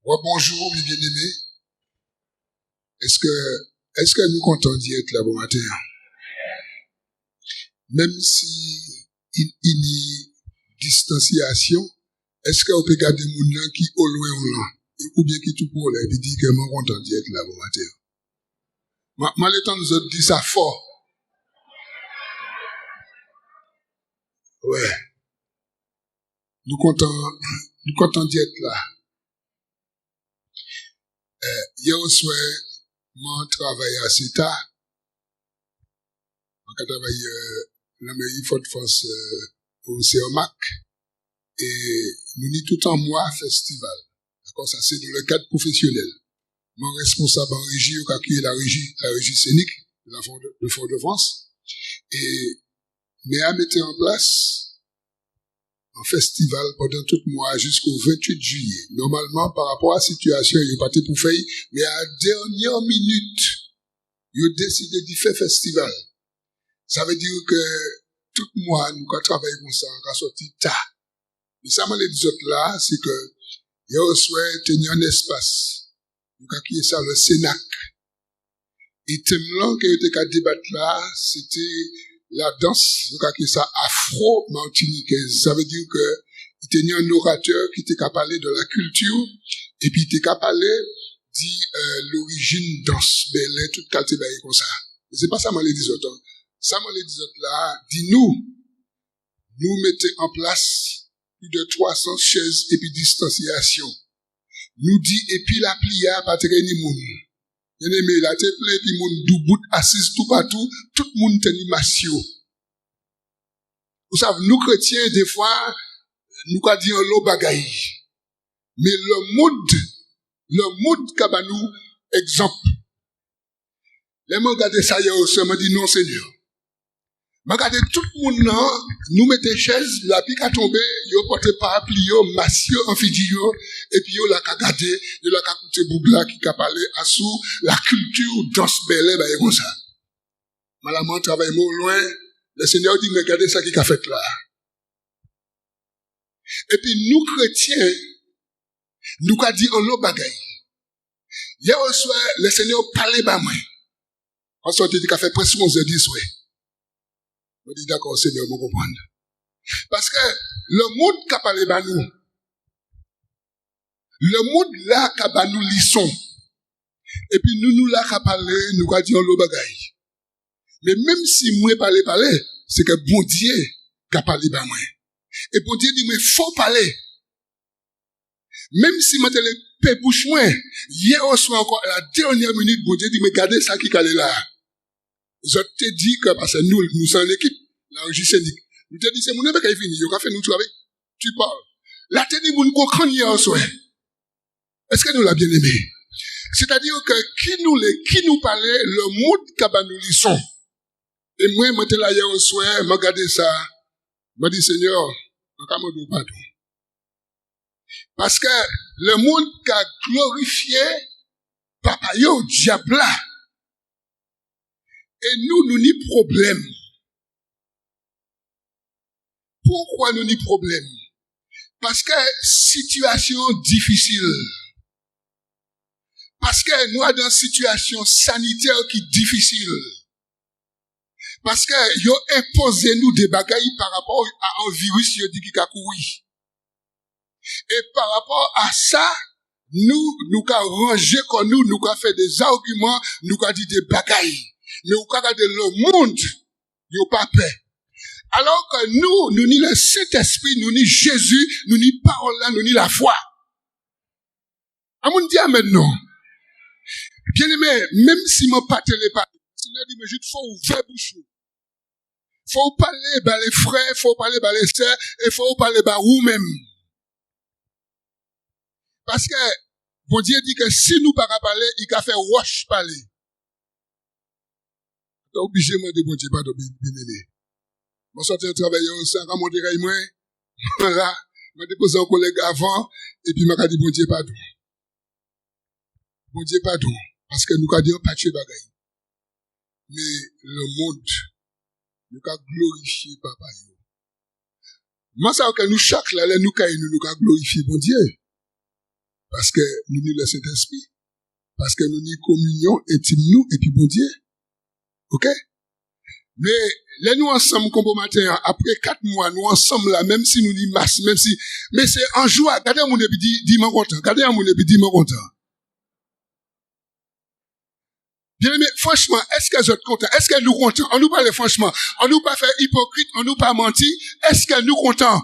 Ouais, bonjour, mes bien-aimés. Est-ce que nous comptons d'y être là bon matin? Même si il y a distanciation, est-ce que vous pouvez garder mon nom qui au loin ou bien qui tout pour là et dire que nous comptons d'y être là bon matin? Moi, le temps nous a dit ça fort. Ouais. Nous comptons d'y être là. Hier au soir, moi, travaillé à CETA. Moi, travaillé dans la mairie Fort-de-France au CEMAC. Et nous n'y tout en mois festival. D'accord, ça c'est dans le cadre professionnel. Mon responsable en régie, qui est la régie scénique de Fort-de-France. Et mais à mettre en place un festival pendant tout le mois jusqu'au 28 juillet. Normalement, par rapport à la situation, il y a pas pour faire, mais à la dernière minute, il a décidé de faire festival. Ça veut dire que tout le mois, nous avons travaillé comme ça, on a sorti tard. Et ça, moi, les autres là, c'est que, il y a souhait tenir un espace. Nous avons créé ça, le Sénac. Et thème là, que nous avons débattre là, c'était la danse, nous avons créé ça afro-martiniquaise. Ça veut dire que, il tenait un orateur qui était capable de parler de la culture, et puis il était capable de parler l'origine danse, belé, toute qualité comme ça. Mais c'est pas ça, moi, les dis autres. Ça, moi, les dis autres là, nous mettons en place plus de 300 chaises et puis distanciation. Nous dit, et puis la plia, pas traîner moun. Bien aimé, la te plein, et puis moun dou bout, assise tout partout, tout le monde teni massio. Vous savez, nous chrétiens, des fois, nous ka dit un lot bagay. Mais le mood kabanou, exemple. Les gens regardent ça, ils me disent non, Seigneur. Regardez tout le monde là, nous mettons chaise, la pique a tombé, yo porté parapluie, yo massio, amphidio, et puis yo la ka gade, yo la ka koute bougla qui ka parlé à sous la culture danse belé, bah, comme ça. Malamant travaille au loin, le Seigneur dit, regardez ça qui a fait là. Et puis nous chrétiens, nous ka dit en l'eau bagay. Hier au soir, le Seigneur parlait bah moi. En sortie, il a fait presque 11h10, ouais. Je dis d'accord, Seigneur, vous comprenez. Parce que le monde qui a parlé de nous, le monde là qui a parlé nous lisons, et puis nous là qui a parlé, nous avons dit le bagay. Mais même si moi parler, c'est que bon Dieu qui a parlé de moi. Et bon Dieu dit, mais faut parler. Même si moi te le paix bouche moi, hier au soir encore, à la dernière minute, bon Dieu dit, mais regardez ça qui est là. Je te dis que, parce que nous sommes l'équipe, la régie scénique. Nous te dis, c'est mon équipe qui est fini, il a fait nous travailler. Tu parles. Là, tu dis, mon comprend hier au soir. Est-ce que nous l'a bien aimé? C'est-à-dire que, qui nous parlait, le monde que nous lisons. Et moi, je suis là hier au soir, je regarde ça. Je dis, Seigneur, je ne sais pas tout. Parce que, le monde qui a glorifié, papa yo, diable là. Et nous n'y problème. Pourquoi nous n'y problème? Parce que situation difficile. Parce que nous avons une situation sanitaire qui est difficile. Parce que yo imposé nous des bagailles par rapport à un virus yo dit qui a couru. Et par rapport à ça, nous ka ranger comme nous ka fait des arguments, nous ka dit des bagailles. Mais vous regardez le monde, il n'y a pas peur. Alors que nous ni le Saint-Esprit, nous ni Jésus, nous ni parole là, nous ni la foi. Amoun dit amen non. Bien aimé, même si mon pas télé pas, le Seigneur dit, mais il faut ouvrir bouche. Faut parler par les frères, faut parler par les sœurs, et faut parler par vous-même. Parce que, bon Dieu dit que si nous pas parler, il va faire wash parler. Obligé moi de bon Dieu pas de bien aimé. Moi sorti travailler au sein à monter moi. Voilà, m'a déposé un collègue avant et puis m'a dit bon Dieu pardon. Bon Dieu pardon parce que nous ka dit pas tuer bagay. Mais le monde nous ka glorifier papa yo. Moi ça que nous chaque là nous ka glorifier bon Dieu. Parce que nous avons le Saint-Esprit. Parce que nous avons communion intime nous et puis bon Dieu. OK? Mais, là, nous ensemble, comme au matin, après 4 mois, nous ensemble là, même si nous disons masse, même si, mais c'est en joie. Regardez mon et puis dis-moi content. Regardez mon et puis dis-moi content. Bien aimé, franchement, est-ce que vous êtes contents? Est-ce que nous contents? On nous parle franchement. On nous pas fait hypocrite, on nous pas menti. Est-ce que nous contents?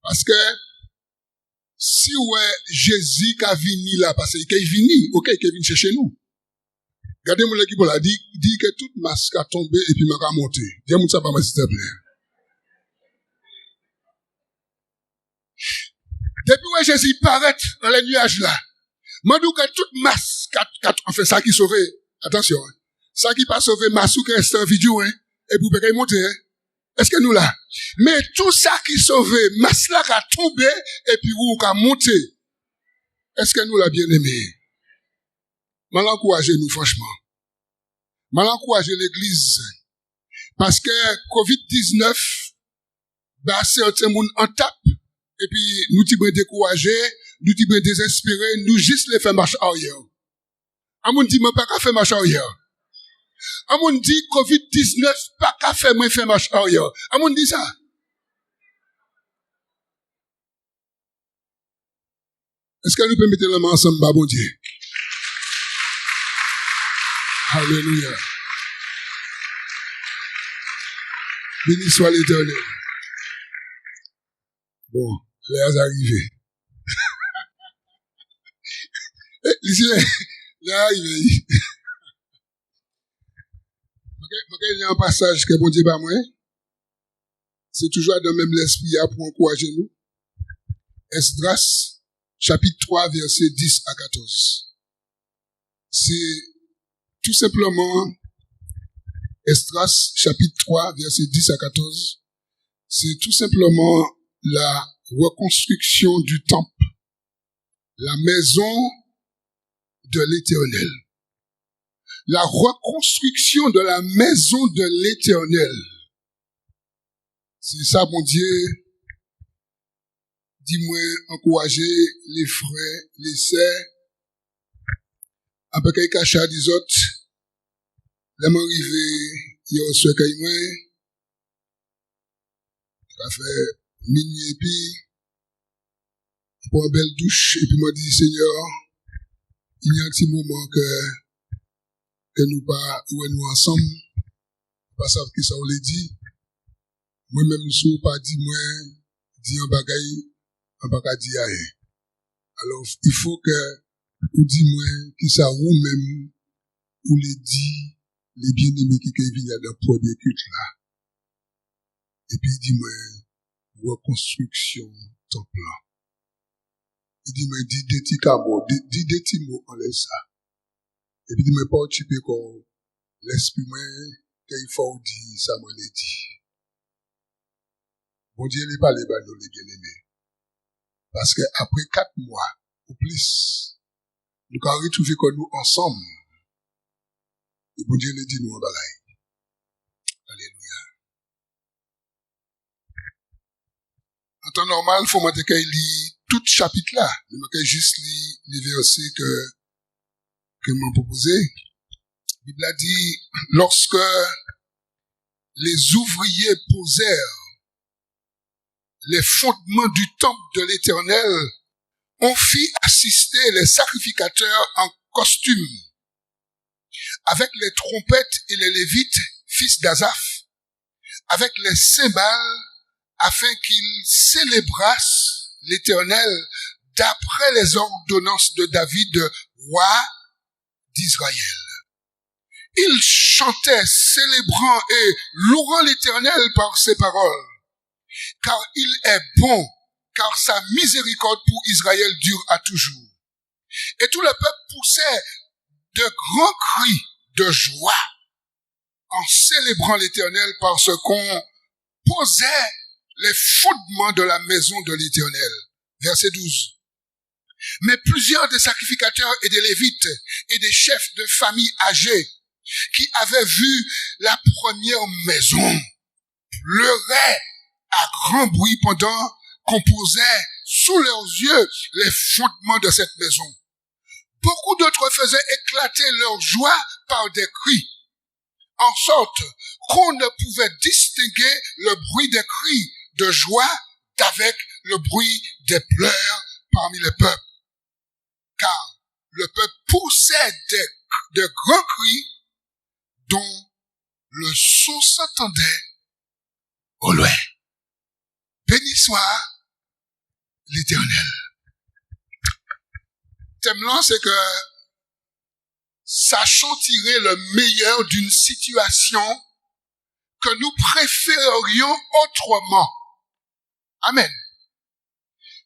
Parce que, si ouais, Jésus qui a venu là, parce qu'il est venu, ok, il est venu chercher nous. Regardez mon équipe là, dit que toute masque a tombé et puis m'a monté. Dis-moi ça, pas s'il te plaît. Depuis que Jésus paraît dans les nuages là, moi dis que toute masque, enfin ça qui sauve, attention, hein, ça qui pas sauvé masque ou qui reste en vidéo, hein, et pour peut monter, hein. Est-ce que nous là? Mais tout ça qui sauve, masque là qui a tombé et puis vous qui a monté. Est-ce que nous l'a bien aimé? Mal encouragez nous franchement. Mal encouragez l'église. Parce que Covid-19, bah, certains monde en tape, et puis nous t'y bien découragés, nous t'y bien désespérés, nous juste les faire marche arrière. Amoun dit, moi pas qu'à faire marche arrière. Amoun dit, Covid-19, pas qu'à faire moi faire marche arrière. Amoun dit ça. Est-ce que nous pouvons mettre les mains ensemble, bah, bon Dieu? Alléluia. Béni soit l'Éternel. Bon, les arrivés. Ici, les arrivés. Il y a un passage que bon Dieu pas moi. C'est toujours dans le même l'esprit pour encourager nous. Esdras, chapitre 3, versets 10 à 14. C'est tout simplement Esdras, chapitre 3, versets 10 à 14. C'est tout simplement la reconstruction du temple, la maison de l'Éternel. La reconstruction de la maison de l'Éternel. C'est ça, mon Dieu. Dis-moi, encourager les frères, les sœurs, après qu'ils cachent des autres, là, m'arriver, il y a un secret, moi, ça fait minuit et puis, pour une belle douche, et puis moi dit, Seigneur, il y a un petit moment que nous pas, où nous ensemble, pas savoir qui ça on l'a dit, moi-même, je ne pas dit, moi, dit un bagaille, un bagaille dit rien. Alors, il faut que, ou dis-moi, qui ça ou même, ou les dit, les bien-aimés qui viennent dans le premier culte là. Et puis, dis-moi, reconstruction, temple là. Il dit, mais dis des petits mots, on laisse ça. Et puis, dis-moi, pas occuper comme l'esprit, moi, qu'il faut dire, ça m'en est dit. Bon Dieu, il n'est pas les nous, les bien-aimés. Parce que après 4 mois, ou plus, nous avons retrouvé que nous ensemble. Et bon Dieu, il dit nous en bagaille. Alléluia. En temps normal, il faut que je lis tout chapitre là. Il faut juste lire les versets que m'a proposé. La Bible a dit, lorsque les ouvriers posèrent les fondements du temple de l'Éternel, on fit assister les sacrificateurs en costume, avec les trompettes et les lévites, fils d'Azaph, avec les cymbales, afin qu'ils célébrassent l'Éternel d'après les ordonnances de David, roi d'Israël. Ils chantaient, célébrant et louant l'Éternel par ses paroles, car il est bon, car sa miséricorde pour Israël dure à toujours. Et tout le peuple poussait de grands cris de joie en célébrant l'Éternel parce qu'on posait les fondements de la maison de l'Éternel. Verset 12. Mais plusieurs des sacrificateurs et des lévites et des chefs de famille âgés qui avaient vu la première maison pleuraient à grand bruit pendant qu'on posait sous leurs yeux les fondements de cette maison. Beaucoup d'autres faisaient éclater leur joie par des cris, en sorte qu'on ne pouvait distinguer le bruit des cris de joie d'avec le bruit des pleurs parmi le peuple. Car le peuple poussait de grands cris dont le son s'entendait au loin. Béni soit l'Éternel. Thème là, c'est que sachons tirer le meilleur d'une situation que nous préférerions autrement. Amen.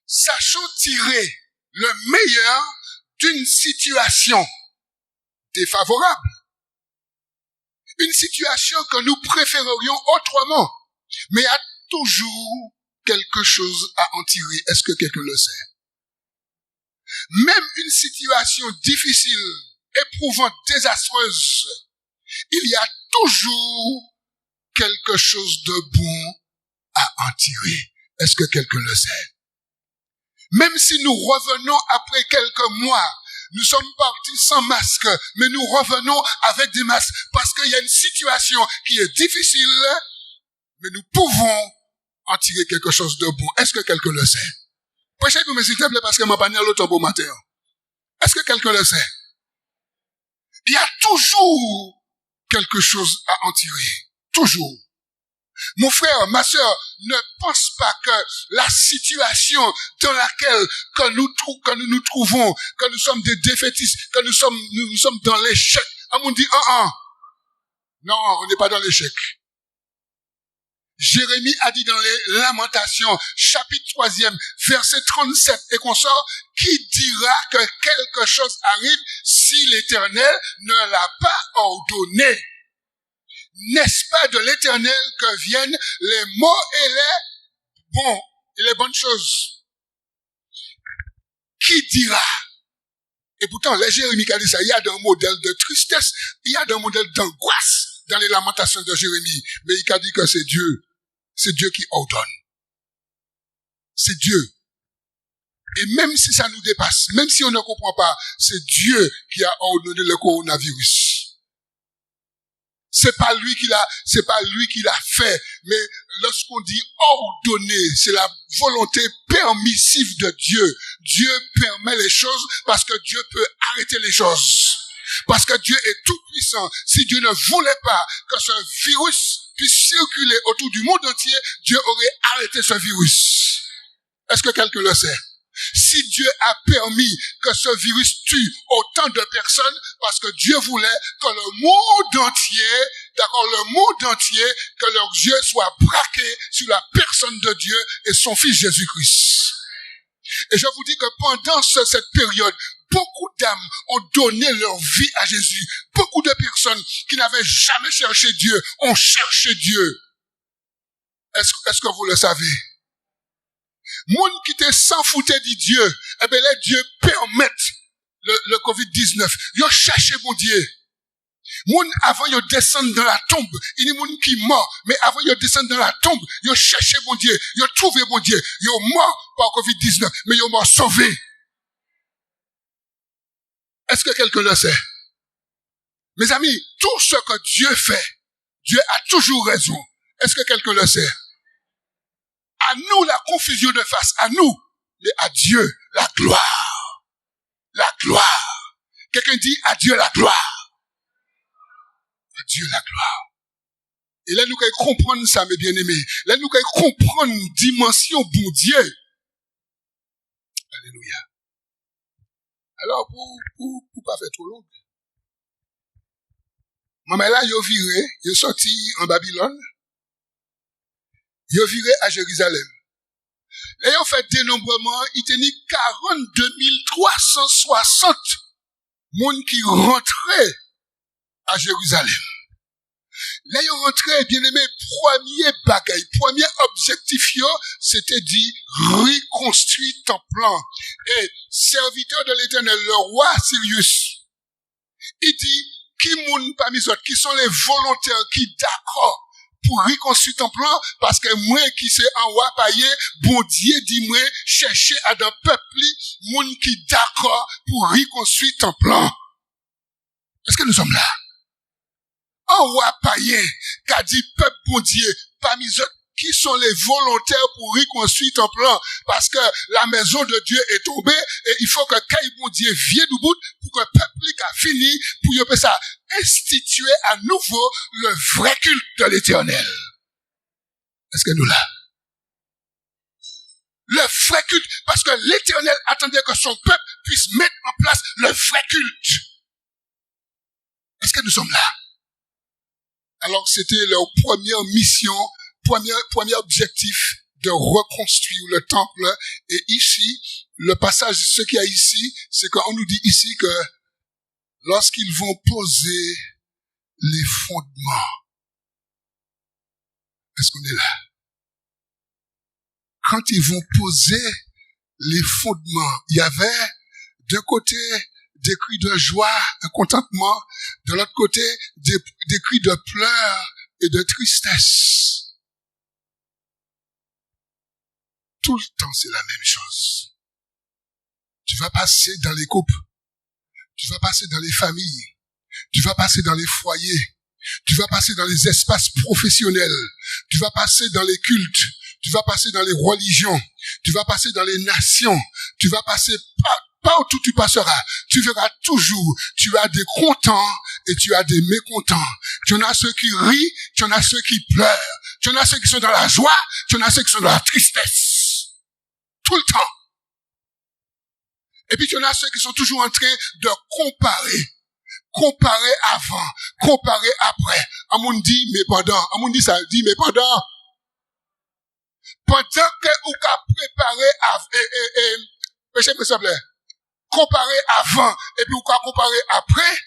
Sachons tirer le meilleur d'une situation défavorable. Une situation que nous préférerions autrement. Mais il y a toujours quelque chose à en tirer. Est-ce que quelqu'un le sait? Même une situation difficile, éprouvante, désastreuse, il y a toujours quelque chose de bon à en tirer. Est-ce que quelqu'un le sait? Même si nous revenons après quelques mois, nous sommes partis sans masque, mais nous revenons avec des masques parce qu'il y a une situation qui est difficile, mais nous pouvons en tirer quelque chose de bon. Est-ce que quelqu'un le sait? Prêchez pour me s'il te plaît parce que ma panne l'autre beau matin. Est-ce que quelqu'un le sait? Il y a toujours quelque chose à en tirer. Toujours. Mon frère, ma sœur, ne pense pas que la situation dans laquelle que nous nous trouvons, que nous sommes des défaitistes, que nous sommes dans l'échec. On dit, non, on n'est pas dans l'échec. Jérémie a dit dans les Lamentations, chapitre 3e, verset 37 et consort, qui dira que quelque chose arrive si l'Éternel ne l'a pas ordonné? N'est-ce pas de l'Éternel que viennent les mots et les bonnes choses? Qui dira? Et pourtant, les Jérémie qui a dit ça, il y a un modèle de tristesse, il y a un modèle d'angoisse dans les Lamentations de Jérémie. Mais il a dit que c'est Dieu qui ordonne. C'est Dieu. Et même si ça nous dépasse, même si on ne comprend pas, c'est Dieu qui a ordonné le coronavirus. C'est pas lui qui l'a fait, mais lorsqu'on dit ordonner, c'est la volonté permissive de Dieu. Dieu permet les choses parce que Dieu peut arrêter les choses. Parce que Dieu est tout puissant. Si Dieu ne voulait pas que ce virus puisse circuler autour du monde entier, Dieu aurait arrêté ce virus. Est-ce que quelqu'un le sait? Si Dieu a permis que ce virus tue autant de personnes, parce que Dieu voulait que le monde entier, que leurs yeux soient braqués sur la personne de Dieu et son Fils Jésus-Christ. Et je vous dis que pendant cette période, beaucoup d'âmes ont donné leur vie à Jésus. Beaucoup de personnes qui n'avaient jamais cherché Dieu ont cherché Dieu. Est-ce que vous le savez? Moun qui te s'en foutait de Dieu, eh bien, les dieux permettent le COVID-19. Ils cherchent bon Dieu. Moun avant ils descendent dans la tombe, il y a des moun qui mort, mais avant ils descendent dans la tombe, ils cherchent bon Dieu, ils trouvent bon Dieu. Ils sont morts par COVID-19, mais ils sont morts sauvés. Est-ce que quelqu'un le sait? Mes amis, tout ce que Dieu fait, Dieu a toujours raison. Est-ce que quelqu'un le sait? À nous la confusion de face, à nous, mais à Dieu la gloire. La gloire. Quelqu'un dit à Dieu la gloire. À Dieu la gloire. Et là nous pouvons comprendre ça, mes bien-aimés. Là nous pouvons comprendre une dimension bon Dieu. Alléluia. Alors pour pas faire trop long. Maman là, yo viré, yo sorti en Babylone. Yo viré à Jérusalem. Là, yo fait dénombrement, il tenait 42 360 moun qui rentraient à Jérusalem. Là, yo rentré, bien aimé, premier objectif, c'était dit reconstruire temple. Et serviteur de l'Éternel, le roi Cyrus, il dit, qui moun parmi eux, qui sont les volontaires qui d'accord pour reconstruire ton plan, parce que moi qui c'est en roi païen, bon Dieu dit moi, chercher à d'un peuple, moun qui d'accord pour reconstruire ton plan. Est-ce que nous sommes là? Un roi païen qui a dit peuple bon Dieu, parmi eux, qui sont les volontaires pour reconstruire ton plan, parce que la maison de Dieu est tombée, et il faut que quand bon Dieu vienne du bout, pour que le peuple a fini, pour que ça instituer à nouveau le vrai culte de l'Éternel. Est-ce que nous là? Le vrai culte, parce que l'Éternel attendait que son peuple puisse mettre en place le vrai culte. Est-ce que nous sommes là? Alors c'était leur première mission, premier objectif de reconstruire le temple. Et ici, le passage, ce qu'il y a ici, c'est qu'on nous dit ici que lorsqu'ils vont poser les fondements, est-ce qu'on est là? Quand ils vont poser les fondements, il y avait d'un côté des cris de joie, un contentement, de l'autre côté des cris de pleurs et de tristesse. Tout le temps, c'est la même chose. Tu vas passer dans les couples, tu vas passer dans les familles, tu vas passer dans les foyers, tu vas passer dans les espaces professionnels, tu vas passer dans les cultes, tu vas passer dans les religions, tu vas passer dans les nations, tu vas passer partout tu passeras, tu verras toujours, tu as des contents et tu as des mécontents. Tu en as ceux qui rient, tu en as ceux qui pleurent, tu en as ceux qui sont dans la joie, tu en as ceux qui sont dans la tristesse. Tout le temps. Et puis tu en as ceux qui sont toujours en train de comparer avant, comparer après. Amoun dit, mais pendant. Amoun dit ça, dit, mais pendant. Pendant que ou qu'a préparé comparer avant, et puis ou qu'a comparer après,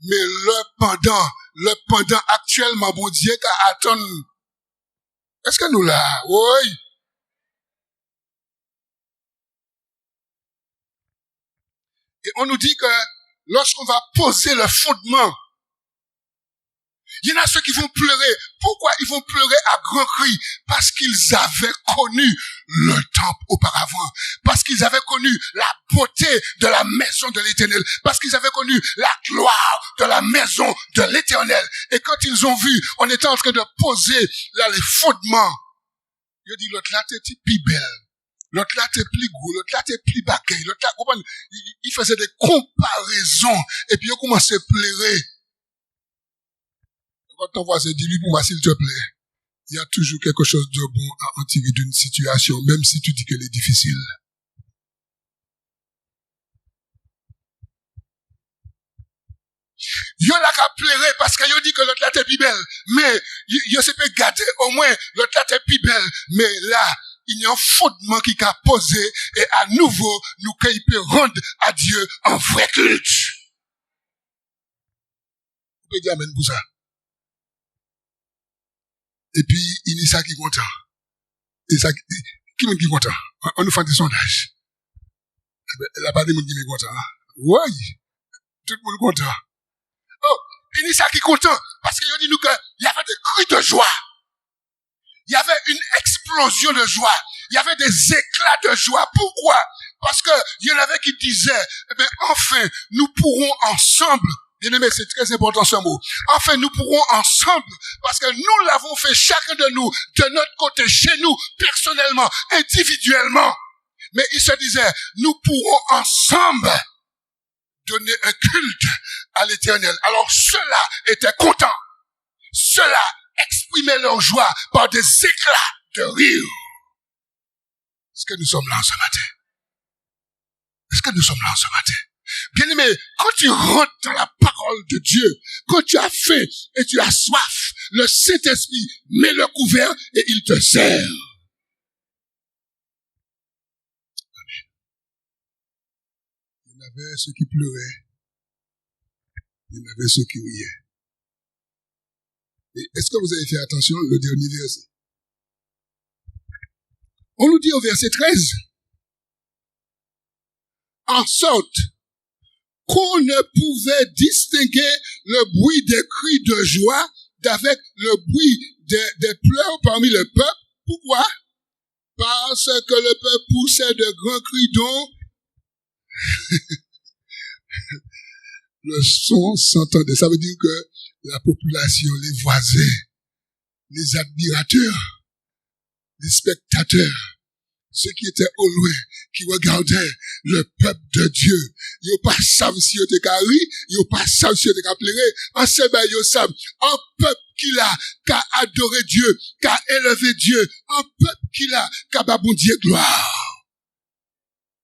mais le pendant actuellement, bon Dieu, qu'a attend. Est-ce que nous là? Oui. Et on nous dit que lorsqu'on va poser le fondement, il y en a ceux qui vont pleurer. Pourquoi ils vont pleurer à grands cris? Parce qu'ils avaient connu le temple auparavant. Parce qu'ils avaient connu la beauté de la maison de l'Éternel. Parce qu'ils avaient connu la gloire de la maison de l'Éternel. Et quand ils ont vu, on était en train de poser là les fondements. Ils ont dit, l'autre là, t'es plus belle. L'autre là, t'es plus gros, l'autre là, t'es plus baguette, l'autre là, il faisait des comparaisons, et puis il commençait à pleurer. Quand ton voisin dit, lui, pour moi, s'il te plaît, il y a toujours quelque chose de bon à en tirer d'une situation, même si tu dis qu'elle est difficile. Yo la qu'à pleurer parce que yo dit que l'autre là, t'es plus belle, mais yo se peut garder au moins, l'autre là, t'es plus belle, mais là, il y a un fondement qui a posé et à nouveau, nous peut rendre à Dieu un vrai culte. Vous pouvez dire amen pour ça. Et puis, il y a ça qui est content. Et ça, qui est content? On nous fait des sondages. La part des gens qui est content. Oui. Tout le monde est content. Oh, il y a ça qui est content. Parce qu'il dit nous qu'il y avait des cris de joie. Il y avait une explosion de joie. Il y avait des éclats de joie. Pourquoi? Parce que il y en avait qui disaient, eh bien, enfin, nous pourrons ensemble. Bien aimé, c'est très important ce mot. Enfin, nous pourrons ensemble, parce que nous l'avons fait chacun de nous, de notre côté, chez nous, personnellement, individuellement. Mais il se disait, nous pourrons ensemble donner un culte à l'Éternel. Alors ceux-là étaient contents. Ceux-là exprimaient leur joie par des éclats de rire. Est-ce que nous sommes là ce matin? Est-ce que nous sommes là ce matin? Bien-aimé, quand tu rentres dans la parole de Dieu, quand tu as faim et tu as soif, le Saint-Esprit met le couvert et il te sert. Amen. Il y en avait ceux qui pleuraient. Il y en avait ceux qui riaient. Et est-ce que vous avez fait attention au dernier verset? On nous dit au verset 13, en sorte qu'on ne pouvait distinguer le bruit des cris de joie d'avec le bruit des pleurs parmi le peuple. Pourquoi? Parce que le peuple poussait de grands cris dont le son s'entendait. Ça veut dire que la population, les voisins, les admirateurs, les spectateurs, ceux qui étaient au loin, qui regardaient le peuple de Dieu, ils pas savent si ils étaient carrés, ils pas savent si ils étaient pleurés, en ce ben ils savent, un peuple qui a adoré Dieu, qui a élevé Dieu, un peuple qui a babon Dieu gloire.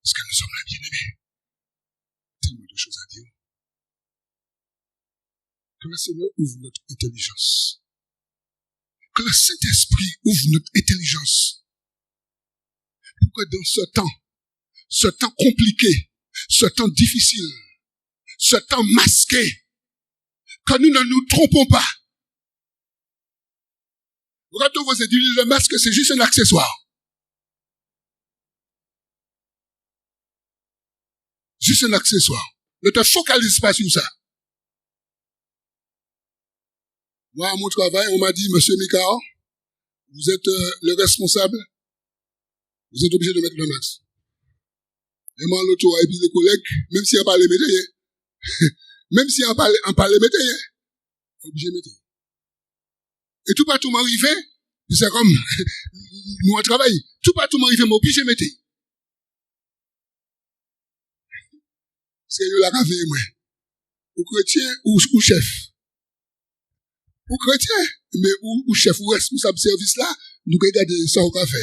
Est-ce que nous sommes là, bien-aimés? Tellement de choses à dire. Que le Seigneur ouvre notre intelligence. Que le Saint-Esprit ouvre notre intelligence. Pour que dans ce temps compliqué, ce temps difficile, ce temps masqué, que nous ne nous trompons pas. Quand on vous a dit le masque, c'est juste un accessoire. Juste un accessoire. Ne te focalise pas sur ça. Moi, à mon travail, on m'a dit, Monsieur Mikao, vous êtes le responsable, vous êtes obligé de mettre le masque. Et moi, l'autre, et puis les collègues, même si on parle les métiers, même si on parle les métiers, obligé de mettre. Et tout partout m'arriver, c'est comme, nous on travaille, tout partout m'arriver, m'obligé de mettre. C'est la café, moi. Ou chrétien, ou chef. Ou chrétien, mais ou chef, ou responsable service là, nous regardons ça au café.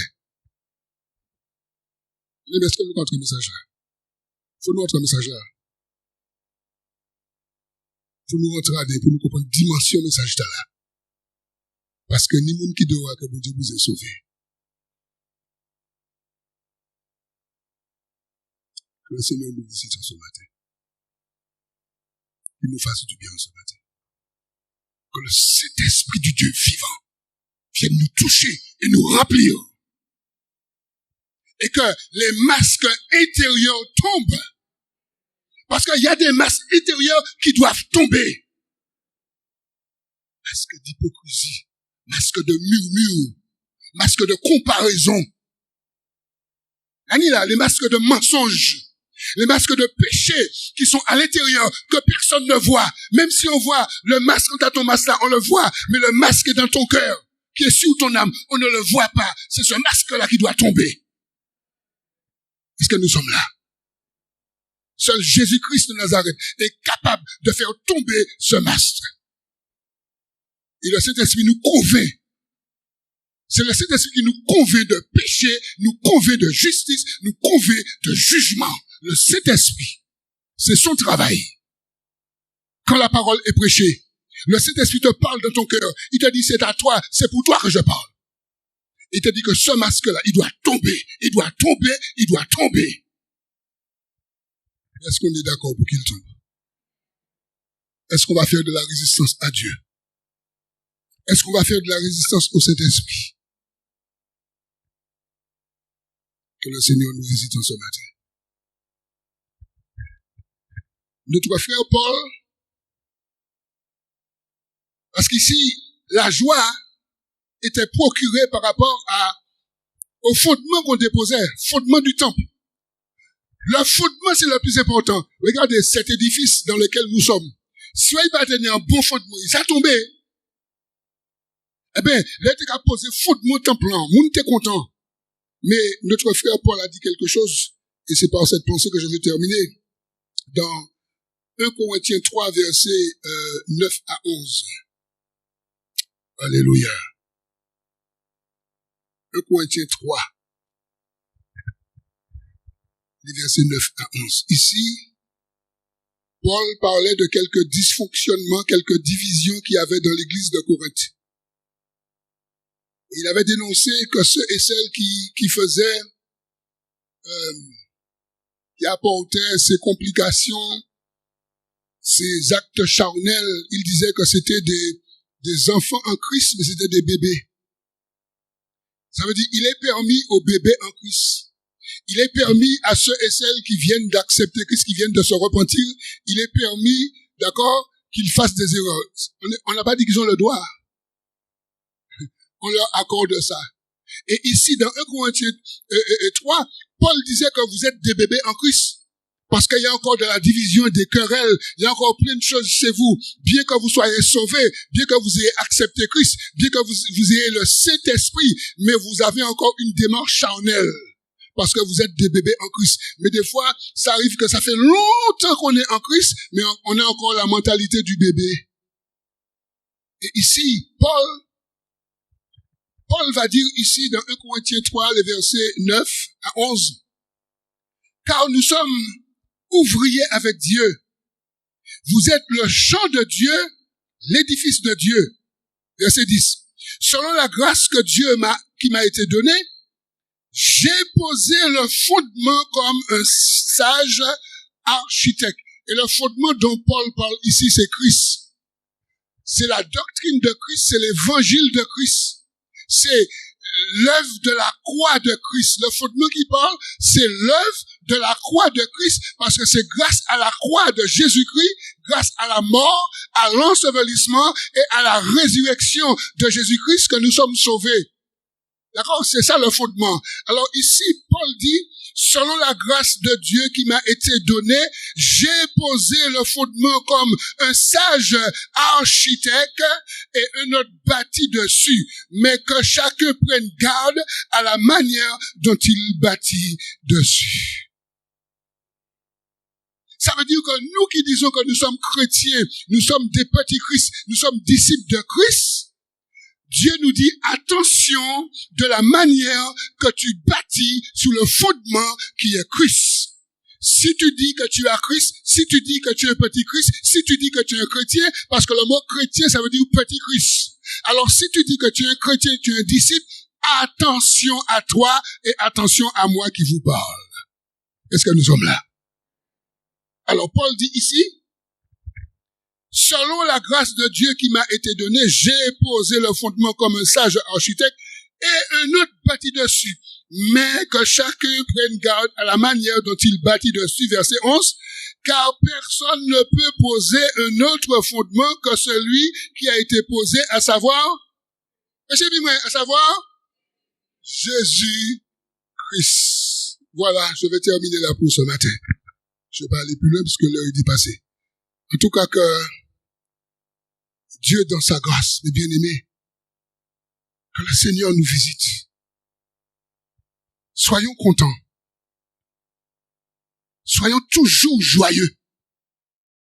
Mais est-ce que nous rentrons le message là? Faut nous rentrer le message là. Faut nous rentrer pour nous comprendre la dimension du message là. Parce que ni monde qui doit que bon Dieu vous ait sauvé. Que le Seigneur nous visite ce matin. Qu'il nous fasse du bien ce matin. Que le Saint-Esprit du Dieu vivant vienne nous toucher et nous remplir. Et que les masques intérieurs tombent. Parce qu'il y a des masques intérieurs qui doivent tomber. Masque d'hypocrisie, masque de murmure, masque de comparaison. Les masques de mensonge, les masques de péché qui sont à l'intérieur, que personne ne voit. Même si on voit le masque, quand tu as ton masque là, on le voit, mais le masque est dans ton cœur, qui est sur ton âme, on ne le voit pas. C'est ce masque-là qui doit tomber. Est-ce que nous sommes là? Seul Jésus-Christ de Nazareth est capable de faire tomber ce masque. Et le Saint-Esprit nous convainc. C'est le Saint-Esprit qui nous convainc de péché, nous convainc de justice, nous convainc de jugement. Le Saint-Esprit, c'est son travail. Quand la parole est prêchée, le Saint-Esprit te parle dans ton cœur. Il te dit, c'est à toi, c'est pour toi que je parle. Il te dit que ce masque-là, il doit tomber, il doit tomber, il doit tomber. Est-ce qu'on est d'accord pour qu'il tombe? Est-ce qu'on va faire de la résistance à Dieu? Est-ce qu'on va faire de la résistance au Saint-Esprit? Que le Seigneur nous visite en ce matin. Notre frère Paul, parce qu'ici, la joie était procurée par rapport au fondement qu'on déposait, fondement du temple. Le fondement, c'est le plus important. Regardez cet édifice dans lequel nous sommes. Si il va tenir un bon fondement, il s'est tombé. Eh bien, là, il a posé fondement temple, moun t'es content. Mais notre frère Paul a dit quelque chose, et c'est par cette pensée que je vais terminer. Dans 1 Corinthiens 3, versets 9 à 11. Alléluia. 1 Corinthiens 3, les versets 9 à 11. Ici, Paul parlait de quelques dysfonctionnements, quelques divisions qu'il y avait dans l'église de Corinthe. Il avait dénoncé que ceux et celles qui faisaient, qui apportaient ces complications, ces actes charnels, il disait que c'était des enfants en Christ, mais c'était des bébés. Ça veut dire, il est permis aux bébés en Christ. Il est permis à ceux et celles qui viennent d'accepter Christ, qui viennent de se repentir, il est permis, d'accord, qu'ils fassent des erreurs. On n'a pas dit qu'ils ont le droit. on leur accorde ça. Et ici, dans 1 Corinthiens 3, Paul disait que vous êtes des bébés en Christ. Parce qu'il y a encore de la division, des querelles, il y a encore plein de choses chez vous. Bien que vous soyez sauvés, bien que vous ayez accepté Christ, bien que vous ayez le Saint-Esprit, mais vous avez encore une démarche charnelle. Parce que vous êtes des bébés en Christ. Mais des fois, ça arrive que ça fait longtemps qu'on est en Christ, mais on a encore la mentalité du bébé. Et ici, Paul va dire ici dans 1 Corinthiens 3, les versets 9 à 11, car nous sommes ouvriers avec Dieu. Vous êtes le champ de Dieu, l'édifice de Dieu. Verset 10. Selon la grâce que Dieu qui m'a été donnée, j'ai posé le fondement comme un sage architecte. Et le fondement dont Paul parle ici, c'est Christ. C'est la doctrine de Christ, c'est l'évangile de Christ. C'est l'œuvre de la croix de Christ. Le fondement qui parle, c'est l'œuvre de la croix de Christ, parce que c'est grâce à la croix de Jésus-Christ, grâce à la mort, à l'ensevelissement et à la résurrection de Jésus-Christ que nous sommes sauvés. D'accord? C'est ça le fondement. Alors ici, Paul dit, selon la grâce de Dieu qui m'a été donnée, j'ai posé le fondement comme un sage architecte et un autre bâti dessus. Mais que chacun prenne garde à la manière dont il bâtit dessus. Ça veut dire que nous qui disons que nous sommes chrétiens, nous sommes des petits Christ, nous sommes disciples de Christ, Dieu nous dit, attention de la manière que tu bâtis sur le fondement qui est Christ. Si tu dis que tu as Christ, si tu dis que tu es un petit Christ, si tu dis que tu es un chrétien, parce que le mot chrétien, ça veut dire petit Christ. Alors si tu dis que tu es un chrétien, tu es un disciple, attention à toi et attention à moi qui vous parle. Est-ce que nous sommes là? Alors Paul dit ici, selon la grâce de Dieu qui m'a été donnée, j'ai posé le fondement comme un sage architecte et un autre bâti dessus. Mais que chacun prenne garde à la manière dont il bâtit dessus, verset 11, car personne ne peut poser un autre fondement que celui qui a été posé, à savoir, à savoir, Jésus-Christ. Voilà, je vais terminer là pour ce matin. Je vais pas aller plus loin parce que l'heure est dépassée. En tout cas que Dieu dans sa grâce, mes bien-aimés, que le Seigneur nous visite. Soyons contents. Soyons toujours joyeux.